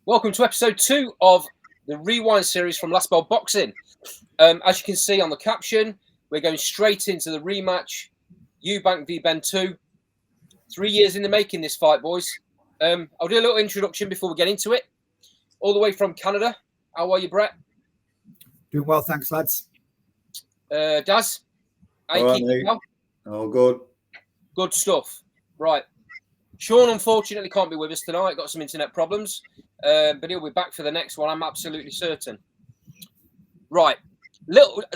Welcome to episode 2 of the Rewind series from Last Bell Boxing. As you can see on the caption, we're going straight into the rematch, Eubank v Benn 2. 3 years in the making, this fight, boys. I'll do a little introduction before we get into it. All the way from Canada. How are you, Brett? Doing well, thanks, lads. Daz? How you keeping, pal? All good. Good stuff. Right. Sean, unfortunately, can't be with us tonight. Got some internet problems. But he'll be back for the next one, I'm absolutely certain. Right.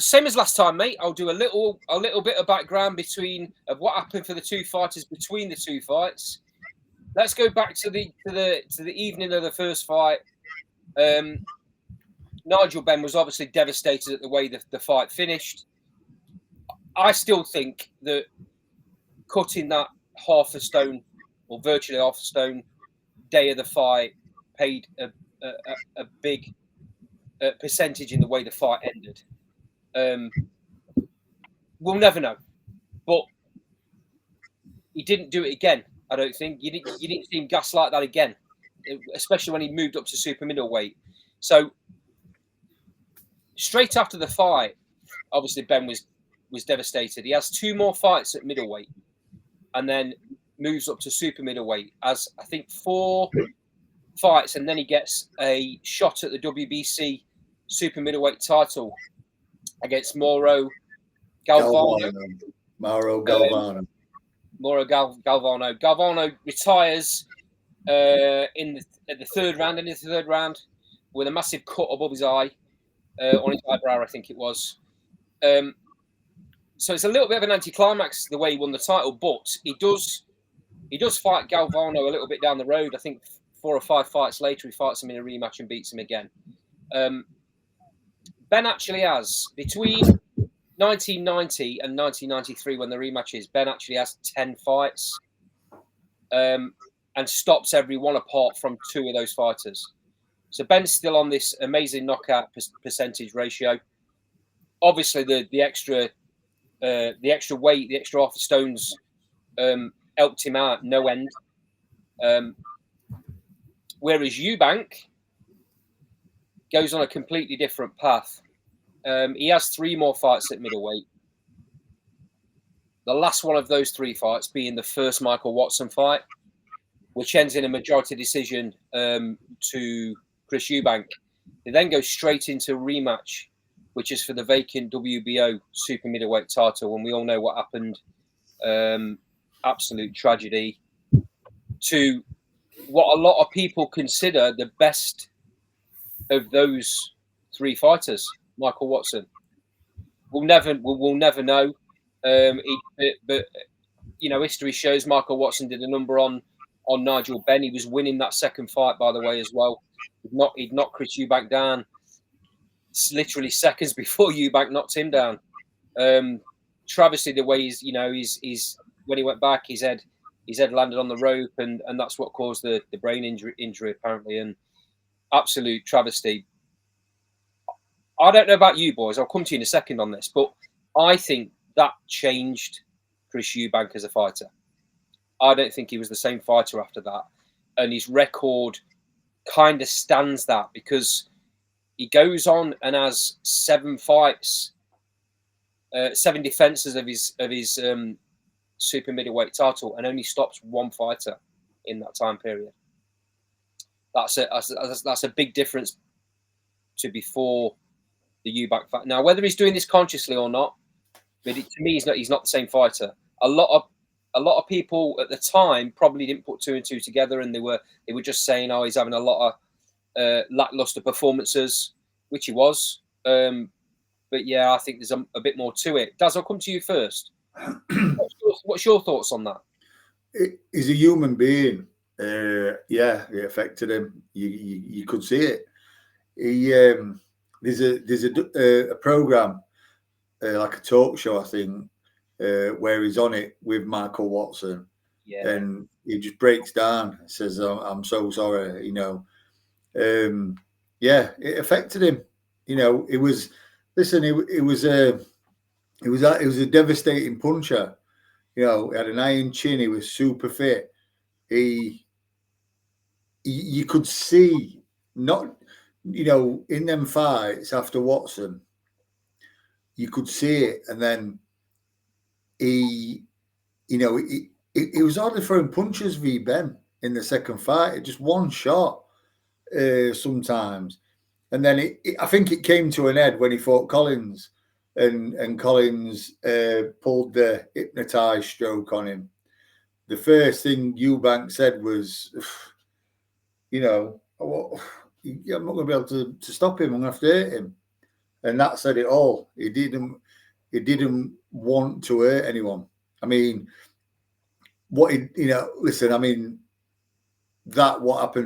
Same as last time, mate. I'll do a little bit of background of what happened for the two fighters between the two fights. Let's go back to the evening of the first fight. Nigel Benn was obviously devastated at the way the fight finished. I still think that cutting that half a stone, or virtually half a stone, day of the fight paid a big percentage in the way the fight ended. We'll never know, but he didn't do it again. I don't think you didn't see him gaslight that again, especially when he moved up to super middleweight. So straight after the fight, obviously Benn was devastated. He has 2 more fights at middleweight, and then moves up to super middleweight as I think 4 fights, and then he gets a shot at the WBC super middleweight title against Mauro Galvano. Galvano. Galvano retires in the third round, with a massive cut above his eye, on his eyebrow, I think it was. So it's a little bit of an anticlimax the way he won the title, but he does fight Galvano a little bit down the road. I think 4 or 5 fights later, he fights him in a rematch and beats him again. Benn actually has, between 1990 and 1993, when the rematch is, Benn actually has 10 fights, and stops every one apart from 2 of those fighters. So Benn's still on this amazing knockout percentage ratio. Obviously, the extra weight, the extra half stones, helped him out no end. Whereas Eubank goes on a completely different path. He has 3 more fights at middleweight. The last one of those 3 fights being the first Michael Watson fight, which ends in a majority decision to Chris Eubank. They then go straight into a rematch, which is for the vacant WBO super middleweight title. And we all know what happened. Absolute tragedy to what a lot of people consider the best of those 3 fighters, Michael Watson. We'll never know. But you know, history shows Michael Watson did a number on Nigel Benn. He was winning that second fight, by the way, as well. He'd knocked Chris Eubank down literally seconds before Eubank knocked him down. Travesty the way he's when he went back, his head landed on the rope, and that's what caused the brain injury apparently, and absolute travesty. I don't know about you boys, I'll come to you in a second on this, but I think that changed Chris Eubank as a fighter. I don't think he was the same fighter after that, and his record kind of stands that, because he goes on and has 7 fights, 7 defenses of his super middleweight title, and only stops 1 fighter in that time period. That's a big difference to before the Eubank fight. Now, whether he's doing this consciously or not, but to me, he's not the same fighter. A lot of people at the time probably didn't put 2 and 2 together, and they were just saying, "Oh, he's having a lot of lackluster performances," which he was. But yeah, I think there's a bit more to it. Daz, I'll come to you first. What's your thoughts on that? He's a human being. Yeah, it affected him. You could see it. There's a program, like a talk show, I think, where he's on it with Michael Watson, and he just breaks down, says, "I'm so sorry," you know. Yeah, it affected him. You know, it was a devastating puncher. You know, he had an iron chin. He was super fit. You could see not, in them fights after Watson, you could see it, and then he was hardly throwing punches v Benn in the second fight. Just one shot sometimes, and then I think it came to an end when he fought Collins, and Collins pulled the hypnotized stroke on him. The first thing Eubank said was, I'm not going to be able to stop him. I'm going to have to hurt him, and that said it all. He didn't want to hurt anyone. I mean, what happened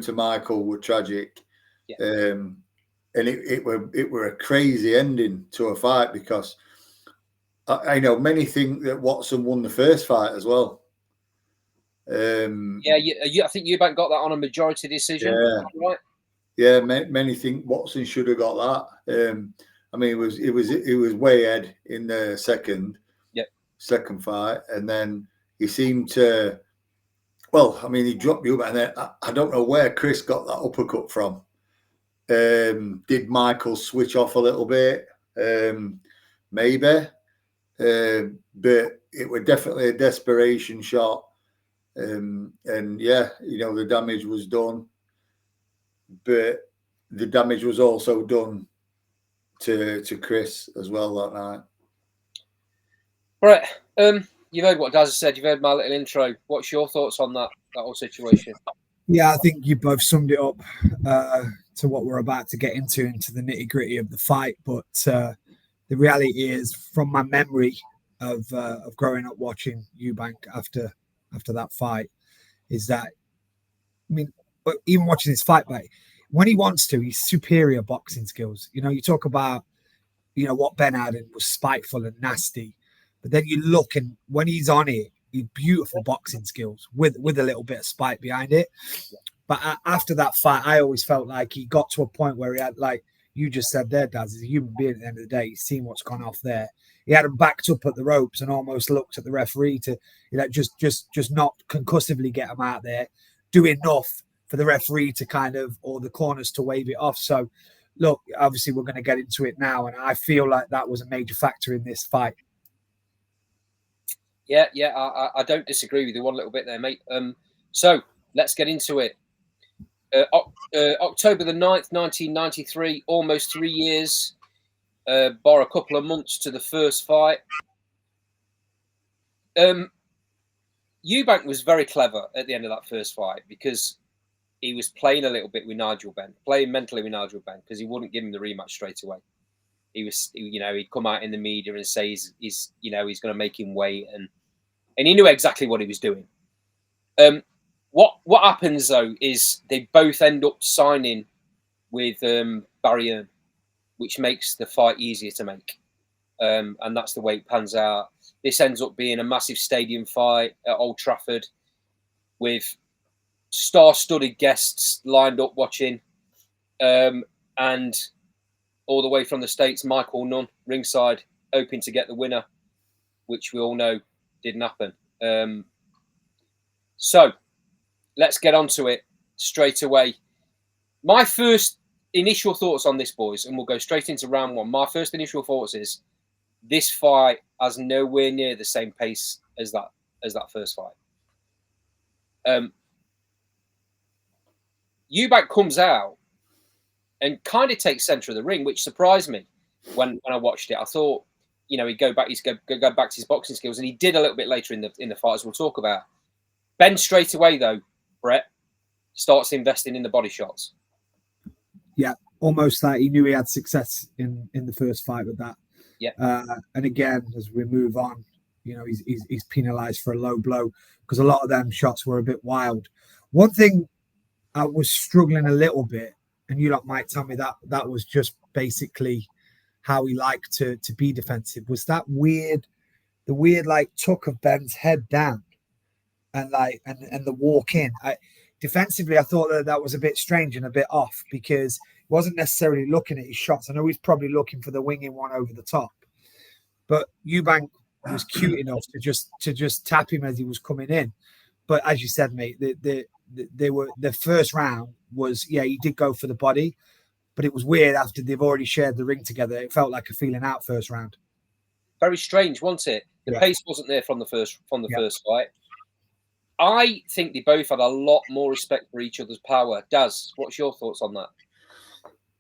to Michael was tragic. Yeah. And it were a crazy ending to a fight, because I know many think that Watson won the first fight as well. I think Eubank got that on a majority decision. Yeah, right? Yeah, many think Watson should have got that. I mean, it was way ahead in the second fight, and then he seemed to. Well, I mean, he dropped Eubank, and then I don't know where Chris got that uppercut from. Did Michael switch off a little bit? Maybe. But it was definitely a desperation shot. And the damage was done. But the damage was also done to Chris as well that night. Right. You've heard what Daz said. You've heard my little intro. What's your thoughts on that whole situation? Yeah, I think you both summed it up to what we're about to get into the nitty-gritty of the fight. But the reality is, from my memory of growing up watching Eubank after that fight, is that, I mean, even watching his fight back, when he wants to, he's superior boxing skills. You talk about, what Benn had and was spiteful and nasty, but then you look, and when he's on it, he's beautiful boxing skills with a little bit of spite behind it. But after that fight, I always felt like he got to a point where he had, like you just said there, Daz, he's a human being at the end of the day. He's seen what's gone off there. He had him backed up at the ropes and almost looked at the referee to just not concussively get him out there, do enough for the referee to or the corners to wave it off. So, look, obviously we're going to get into it now, and I feel like that was a major factor in this fight. Yeah, I don't disagree with you one little bit there, mate. So let's get into it. October the 9th, 1993, almost 3 years, bar a couple of months to the first fight. Eubank was very clever at the end of that first fight, because he was playing a little bit with Nigel Benn, playing mentally with Nigel Benn, because he wouldn't give him the rematch straight away. He'd come out in the media and say he's going to make him wait, and he knew exactly what he was doing. What happens though is they both end up signing with Barry, which makes the fight easier to make, and that's the way it pans out. This ends up being a massive stadium fight at Old Trafford, with star-studded guests lined up watching, and all the way from the States, Michael Nunn ringside, hoping to get the winner, which we all know didn't happen. So let's get onto it straight away. My first initial thoughts on this, boys, and we'll go straight into round one. My first initial thoughts is this fight has nowhere near the same pace as that first fight. Eubank comes out and kind of takes centre of the ring, which surprised me when I watched it. I thought, he'd go back to his boxing skills, and he did a little bit later in the fight, as we'll talk about. Benn straight away, though, Brett, starts investing in the body shots. Yeah, almost like he knew he had success in the first fight with that. Yeah. And again, as we move on, he's penalised for a low blow, because a lot of them shots were a bit wild. One thing I was struggling a little bit, and you lot might tell me that was just basically how he liked to be defensive, was that the weird like tuck of Benn's head down, and the walk in. Defensively, I thought that was a bit strange and a bit off, because he wasn't necessarily looking at his shots. I know he's probably looking for the winging one over the top, but Eubank was cute enough to just tap him as he was coming in. but as you said, mate, they were the first round was he did go for the body, but it was weird after they've already shared the ring together. It felt like a feeling out first round. Very strange, wasn't it? The pace wasn't there from the first fight. I think they both had a lot more respect for each other's power. Daz, what's your thoughts on that?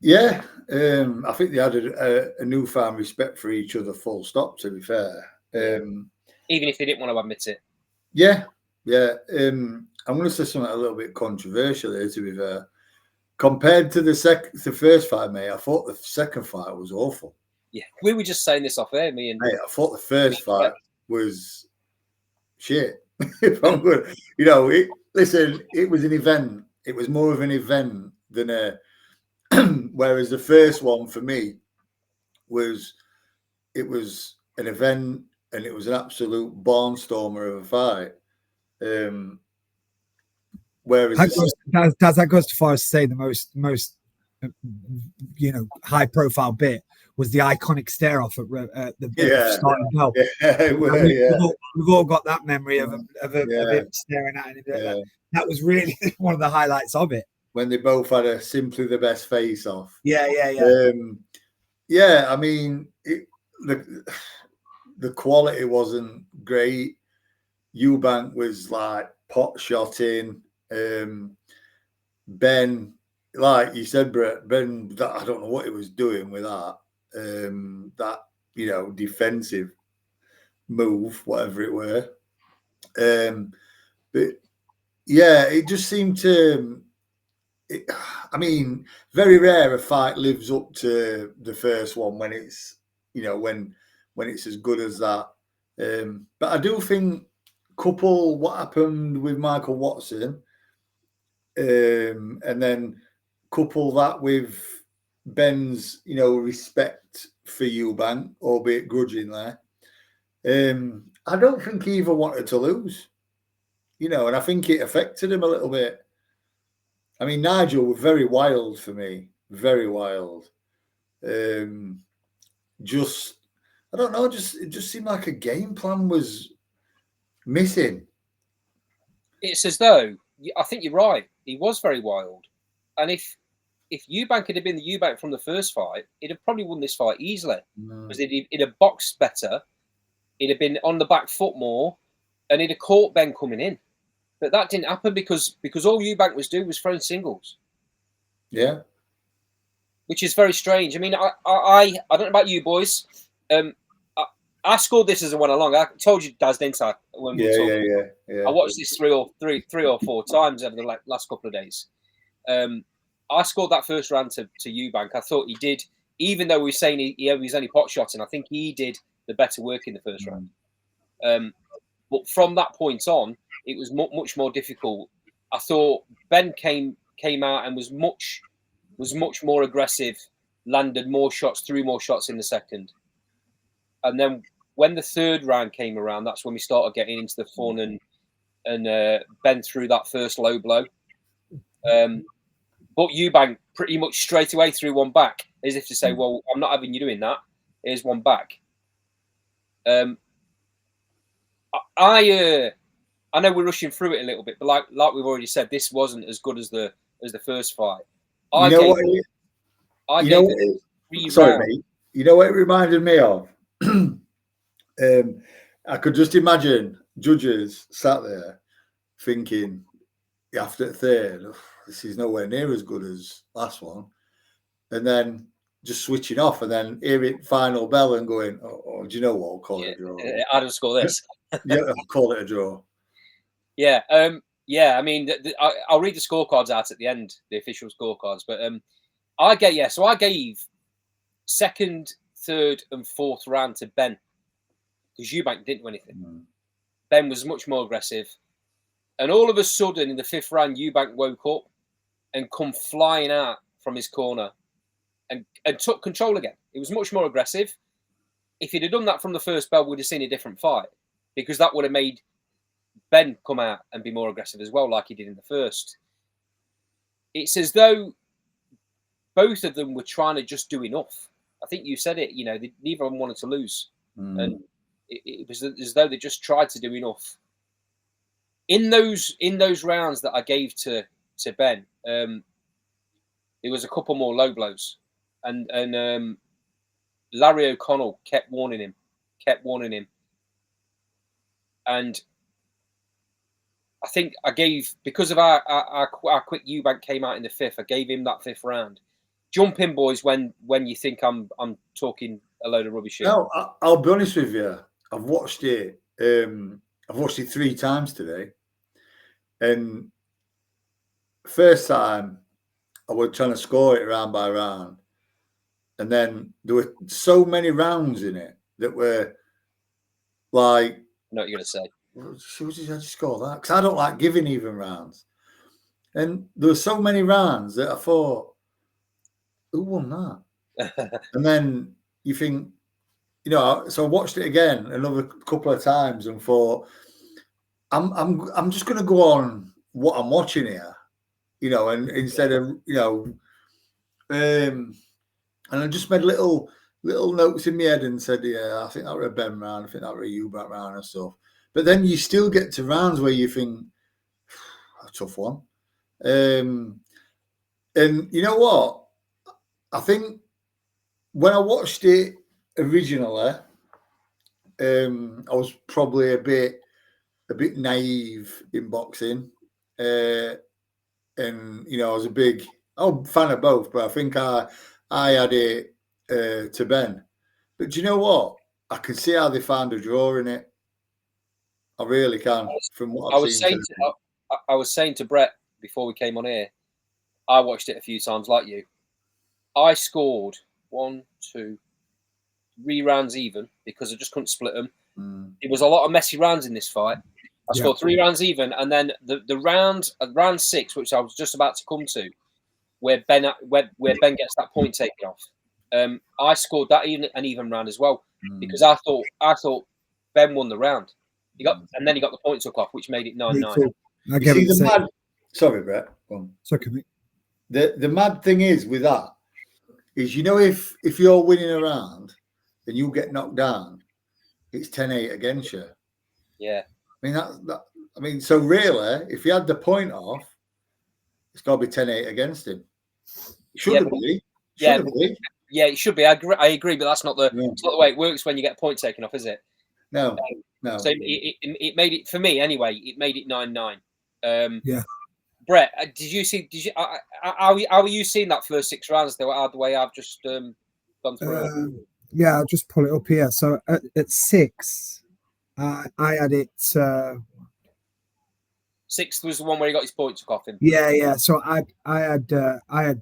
Yeah, I think they had a newfound respect for each other, full stop, to be fair. Even if they didn't want to admit it. Yeah. I'm going to say something a little bit controversial here, to be fair. Compared to the first fight, mate, I thought the second fight was awful. Yeah, we were just saying this off air, me and... Mate, I thought the first fight was shit. If I'm good. Listen, it was an event. It was more of an event than a... Whereas the first one for me was an event and it was an absolute barnstormer of a fight. Whereas that goes too far as to say the most high profile bit was the iconic stare off at the starting bell. We've all got that memory of him staring at him. That was really one of the highlights of it. When they both had a simply the best face off. Yeah. I mean, the quality wasn't great. Eubank was like pot shotting. Benn, like you said, Brett, Benn, I don't know what he was doing with that. Defensive move, whatever it were. But yeah, it just seemed to. Very rare a fight lives up to the first one when it's when it's as good as that. But I do think couple what happened with Michael Watson, and then couple that with Benn's respect for Eubank, albeit grudgingly. I don't think he even wanted to lose, and I think it affected him a little bit. I mean, Nigel was very wild for me, very wild. I don't know, it just seemed like a game plan was missing. It's as though, I think you're right, he was very wild. And if Eubank had been the Eubank from the first fight, he'd have probably won this fight easily. Because he'd have boxed better, he'd have been on the back foot more, and he'd have caught Benn coming in. But that didn't happen because all Eubank was doing was throwing singles. Yeah. Which is very strange. I mean, I don't know about you boys. I scored this as I went along. I told you, Daz, didn't I? When we I watched this three or four times over the last couple of days. I scored that first round to Eubank. I thought he did, even though we were saying he was only pot shotting, I think he did the better work in the first round. But from that point on, it was much more difficult. I thought Benn came out and was much more aggressive, landed more shots, threw more shots in the second. And then when the third round came around, that's when we started getting into the fun, and Benn threw that first low blow. But Eubank pretty much straight away threw one back, as if to say, well, I'm not having you doing that. Here's one back. I know we're rushing through it a little bit, but like we've already said, this wasn't as good as the first fight. Sorry, mate. You know what it reminded me of? I could just imagine judges sat there thinking, after the third, this is nowhere near as good as last one, and then just switching off, and then hearing final bell and going, "Oh, do you know what? I'll call it a draw. I don't score this. Yeah, I'll call it a draw." Yeah, I mean, I'll read the scorecards out at the end, the official scorecards. But I gave second, third, and fourth round to Benn because Eubank didn't do anything. Benn was much more aggressive, and all of a sudden in the fifth round, Eubank woke up and come flying out from his corner and took control again. It was much more aggressive. If he'd have done that from the first bell, we'd have seen a different fight because that would have made Benn come out and be more aggressive as well, like he did in the first. It's as though both of them were trying to just do enough. I think you said it, neither of them wanted to lose. And it was as though they just tried to do enough. in those rounds that I gave to Ben, there was a couple more low blows, and Larry O'Connell kept warning him, and I think I gave, because of our quick Eubank came out in the 5th, I gave him that 5th round. Jump in, boys, when you think I'm talking a load of rubbish here. No, I'll be honest with you. I've watched it. I've watched it 3 times today, and first time I was trying to score it round by round, and then there were so many rounds in it that were like, I know what you're going to say. How did I score that? Because I don't like giving even rounds. And there were so many rounds that I thought, who won that? And then you think, so I watched it again another couple of times and thought, I'm just going to go on what I'm watching here, and instead of, and I just made little notes in my head and said, yeah, I think that were a Benn round, I think that were a Eubank round and stuff. But then you still get to rounds where you think, a tough one. And you know what? I think when I watched it originally, I was probably a bit naive in boxing. And, I was I'm a fan of both, but I think I had it to Ben. But do you know what? I can see how they found a draw in it. I really can. From what I've seen. I was saying to Brett before we came on here, I watched it a few times like you. I scored 1, 2, 3 rounds even because I just couldn't split them. It was a lot of messy rounds in this fight. I scored 3 rounds even, and then the round 6, which I was just about to come to, where Ben gets that point taken off. I scored that an even round as well because I thought Ben won the round. And then he got the point took off, which made it 9-9. Sorry, Brett. It's okay, mate. The mad thing is with that is, if you're winning a round and you get knocked down, it's 10-8 against you. Yeah. I mean, so really, if he had the point off, it's got to be 10-8 against him. Shouldn't be. Yeah, it should be. I agree, but that's not the way it works when you get a point taken off, is it? No. So it made it, for me anyway, it made it 9-9. Yeah. Brett, how are you seeing that first 6 rounds the way I've just gone through? Yeah, I'll just pull it up here. So at 6, I had it. 6th was the one where he got his point took off him. Yeah. So I had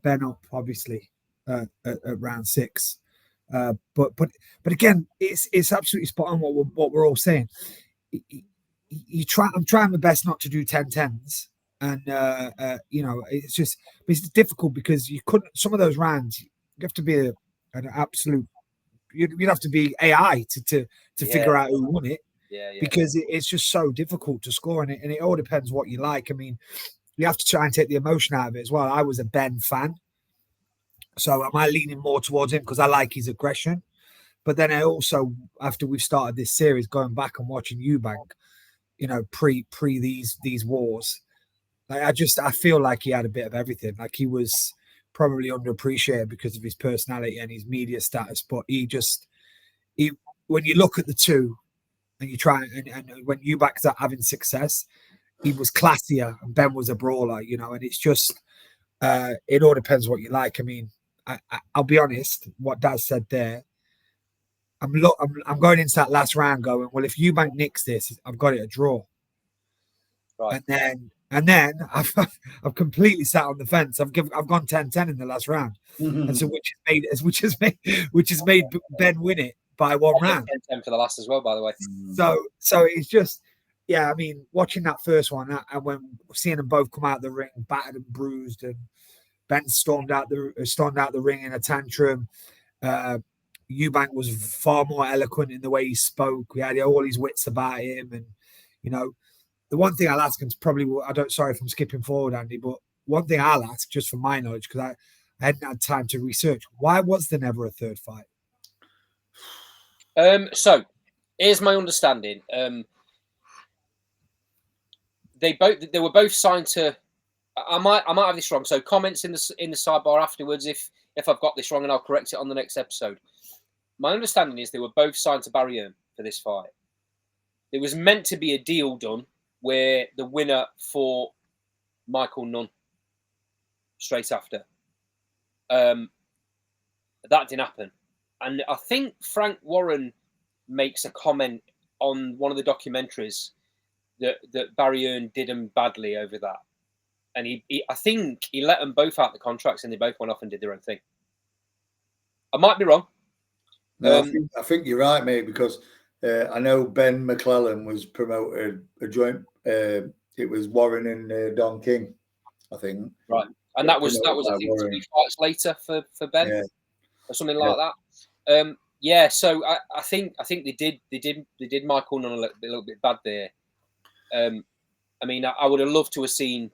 Ben up obviously at round 6. But again, it's absolutely spot on what we're all saying. I'm trying my best not to do 10-10s, and it's difficult because you couldn't. Some of those rounds, you have to be an absolute. You'd have to be AI to figure out who won it. Yeah. Because it's just so difficult to score, and it all depends what you like. I mean, you have to try and take the emotion out of it as well. I was a Ben fan. So am I leaning more towards him because I like his aggression? But then I also, after we've started this series, going back and watching Eubank, pre these wars, I feel like he had a bit of everything. Like he was probably underappreciated because of his personality and his media status. But when you look at the two and you try and when Eubank's having success, he was classier and Ben was a brawler, and it's just it all depends what you like. I mean, I'll be honest, what Daz said there, I'm going into that last round going, well, if Eubank nicks this, I've got it a draw. Right. And then I've completely sat on the fence. I've gone 10-10 in the last round. And so which has made Ben win it by 1 round. 10-10 for the last as well, by the way. So it's just, I mean, watching that first one and when seeing them both come out of the ring, battered and bruised, and Ben stormed out the ring in a tantrum. Eubank was far more eloquent in the way he spoke. He had all his wits about him, and the one thing I'll ask, and probably sorry if I'm skipping forward, Andy, but one thing I'll ask, just from my knowledge, because I hadn't had time to research, why was there never a third fight? So here's my understanding. they were both signed to. I might have this wrong. So comments in the sidebar afterwards if I've got this wrong, and I'll correct it on the next episode. My understanding is they were both signed to Barry Hearn for this fight. There was meant to be a deal done where the winner fought Michael Nunn straight after. That didn't happen. And I think Frank Warren makes a comment on one of the documentaries that Barry Hearn did him badly over that. And I think he let them both out the contracts and they both went off and did their own thing. I might be wrong. No, I think you're right, mate, because I know Ben McClellan was promoted a joint. It was Warren and Don King, I think. Right, and that was I think 3 fights later for Ben, or something like that. Yeah, so I think they did Michael Nunn a little bit bad there. I mean, I would have loved to have seen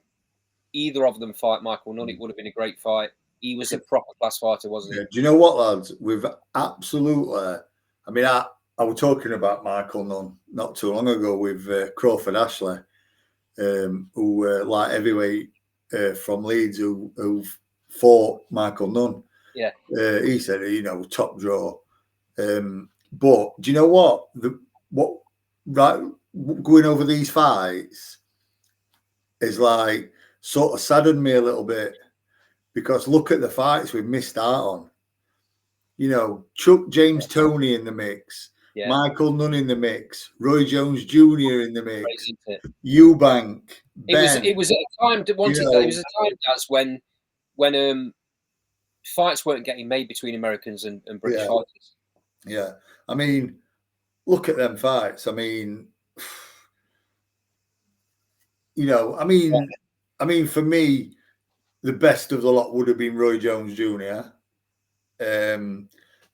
either of them fight Michael Nunn. It would have been a great fight. He was a proper class fighter, wasn't he? Do you know what, lads? We've absolutely. I mean, I was talking about Michael Nunn not too long ago with Crawford Ashley, who light heavyweight from Leeds, who fought Michael Nunn. Yeah, he said, top draw. But do you know what? Going over these fights is like sort of saddened me a little bit, because look at the fights we've missed out on. Chuck James Toney in the mix, Michael Nunn in the mix, Roy Jones Jr. in the mix, Eubank, Benn. It was at a time it was a time that's when fights weren't getting made between Americans and British fighters. Yeah, I mean, look at them fights. I mean, for me, the best of the lot would have been Roy Jones Jr. I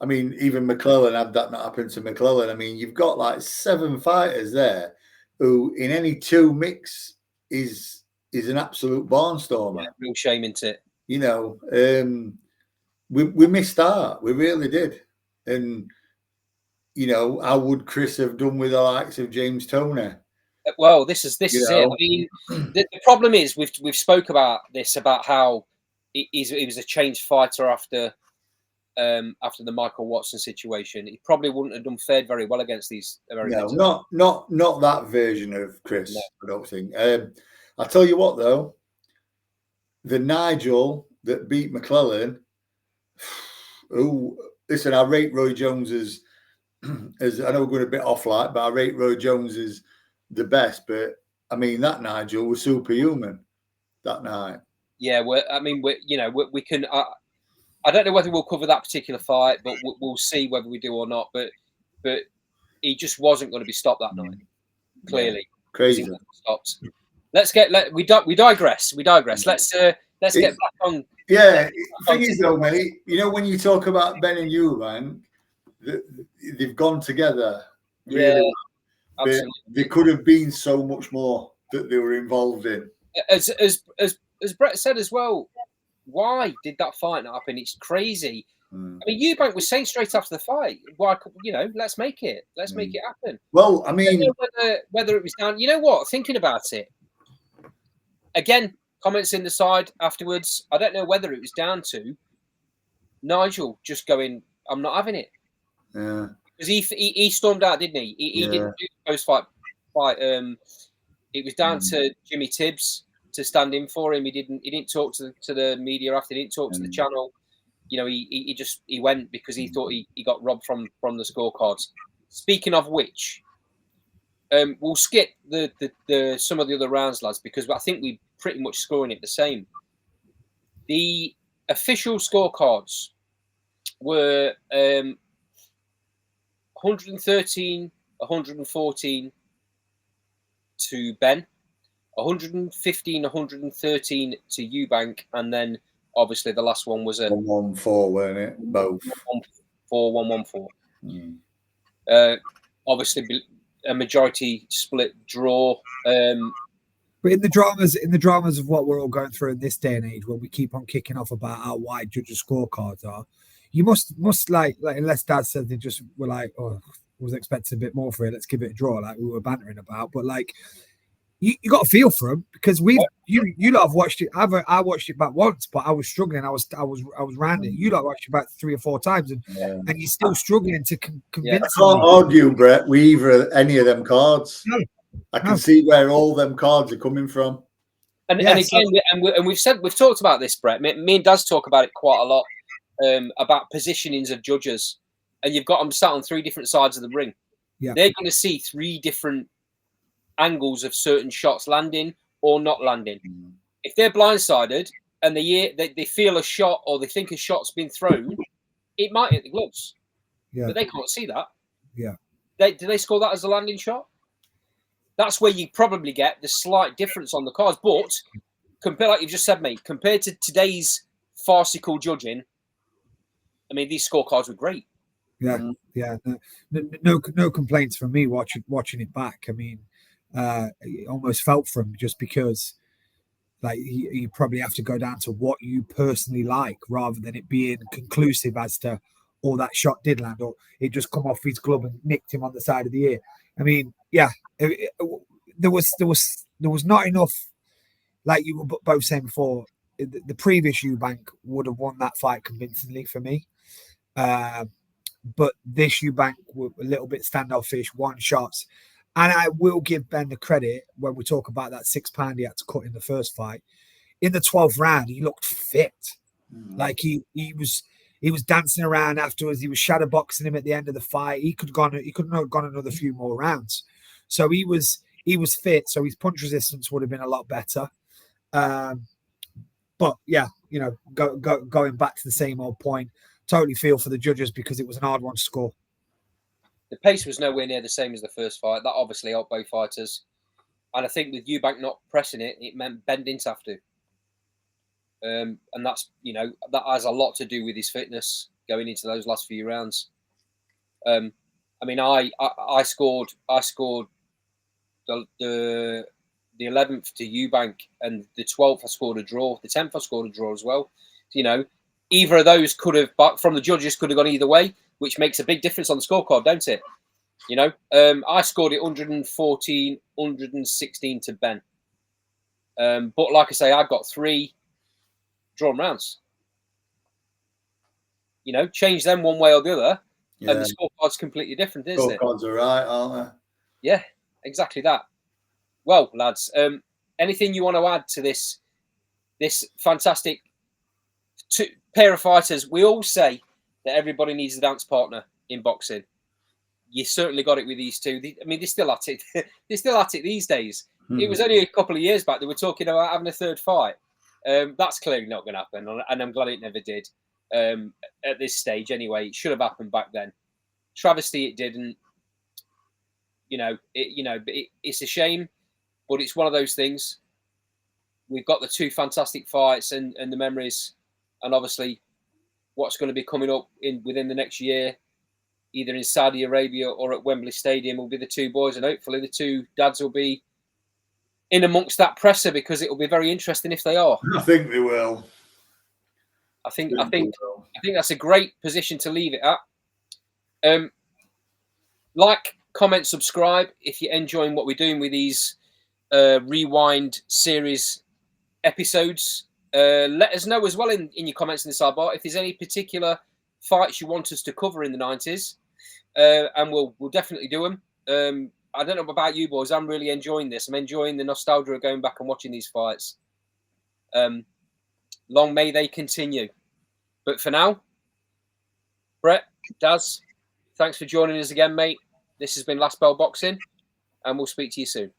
mean, even McClellan, had that not happened to McClellan, I mean, you've got like 7 fighters there who, in any 2 mix, is an absolute barnstormer. Yeah, real shame, isn't it? We missed out. We really did. And, how would Chris have done with the likes of James Toney? Well, this is it. I mean, the problem is we've spoke about this, about how he was a changed fighter after the Michael Watson situation. He probably wouldn't have fared very well against these Americans. No, not that version of Chris. No. I don't think. I'll tell you what, though, the Nigel that beat McClellan. Listen, I rate Roy Jones as I know we're going a bit off light, but I rate Roy Jones as the best. But I mean, that Nigel was superhuman that night. Yeah, we can. I don't know whether we'll cover that particular fight, but we'll see whether we do or not. But he just wasn't going to be stopped that night. Clearly, crazy. Stopped. We digress. Let's get back on. Yeah, the thing is though, mate, when you talk about Benn and Eubank, they've gone together. Really. Yeah, absolutely. There could have been so much more that they were involved in. As Brett said as well, why did that fight not happen? It's crazy. I mean, Eubank was saying straight after the fight, "Why, let's make it happen." Well, I mean, I don't know whether it was down. You know what? Thinking about it again, comments in the side afterwards. I don't know whether it was down to Nigel just going, "I'm not having it." Yeah, because he stormed out, didn't he? He didn't do the post-fight fight. It was down to Jimmy Tibbs to stand in for him. He didn't talk to the media after. He didn't talk to the channel. He went because he thought he got robbed from the scorecards. Speaking of which, we'll skip the some of the other rounds, lads, because I think we're pretty much scoring it the same. The official scorecards were 113, 114 to Benn, 115, 113 to Eubank, and then obviously the last one was a 114, weren't it? Both 114. Obviously a majority split draw. But in the dramas of what we're all going through in this day and age, when we keep on kicking off about how wide judges' scorecards are, you must like unless Dad said they just were like, "Oh, was expecting a bit more for it. Let's give it a draw," like we were bantering about. But like, you got a feel for them because you lot have watched it. I watched it back once, but I was struggling. I was around it. You lot watched it about 3 or 4 times, and you're still struggling to convince. I can't argue, Brett, with either any of them cards. No. I can see where all them cards are coming from. And again, we've talked about this, Brett. Me and Daz talk about it quite a lot, about positionings of judges, and you've got them sat on 3 different sides of the ring. Yeah, they're going to see 3 different angles of certain shots landing or not landing. If they're blindsided and they feel a shot or they think a shot's been thrown, it might hit the gloves. But they can't see that. Do they score that as a landing shot? That's where you probably get the slight difference on the cards. But compared, like you just said, mate, compared to today's farcical judging, I mean, these scorecards were great. Yeah. No complaints from me watching it back. I mean, it almost felt for him just because, like, you probably have to go down to what you personally like rather than it being conclusive as to, oh, that shot did land or it just come off his glove and nicked him on the side of the ear. I mean, there was not enough, like you were both saying before. The previous Eubank would have won that fight convincingly for me, but this Eubank were a little bit standoffish, one shots. And I will give Ben the credit when we talk about that 6 pound he had to cut in the first fight. In the 12th round, he looked fit. Like he was dancing around afterwards. He was shadow boxing him at the end of the fight. He couldn't have gone another few more rounds. So he was fit. So his punch resistance would have been a lot better. But yeah, going back to the same old point, totally feel for the judges because it was an hard one to score. The pace was nowhere near the same as the first fight. That obviously helped both fighters. And I think with Eubank not pressing it, it meant Ben didn't have to. And that's, that has a lot to do with his fitness going into those last few rounds. I mean, I scored the 11th to Eubank, and the 12th I scored a draw. The 10th I scored a draw as well. Either of those could have, but from the judges, could have gone either way, which makes a big difference on the scorecard, don't it? I scored it 114, 116 to Ben. But like I say, I got 3 drawn rounds. Change them one way or the other, and the scorecard's completely different, isn't it? Scorecards are right, aren't they? Yeah, exactly that. Well, lads, anything you want to add to this fantastic pair of fighters? We all say that everybody needs a dance partner in boxing. You certainly got it with these 2. I mean, they're still at it. They're still at it these days. It was only a couple of years back they were talking about having a 3rd fight. That's clearly not going to happen, and I'm glad it never did. At this stage, anyway, it should have happened back then. Travesty, it didn't. It's a shame, but it's one of those things. We've got the 2 fantastic fights and the memories, and obviously what's going to be coming up within the next year, either in Saudi Arabia or at Wembley Stadium, will be the 2 boys, and hopefully the 2 dads will be in amongst that presser, because it will be very interesting if they are. I think they will. I think that's a great position to leave it at. Like, comment, subscribe if you're enjoying what we're doing with these rewind series episodes. Let us know as well in your comments in the sidebar if there's any particular fights you want us to cover in the 90s, and we'll definitely do them. I don't know about you boys. I'm really enjoying this. I'm enjoying the nostalgia of going back and watching these fights. Long may they continue. But for now, Brett, Daz, thanks for joining us again, mate. This has been Last Bell Boxing, and we'll speak to you soon.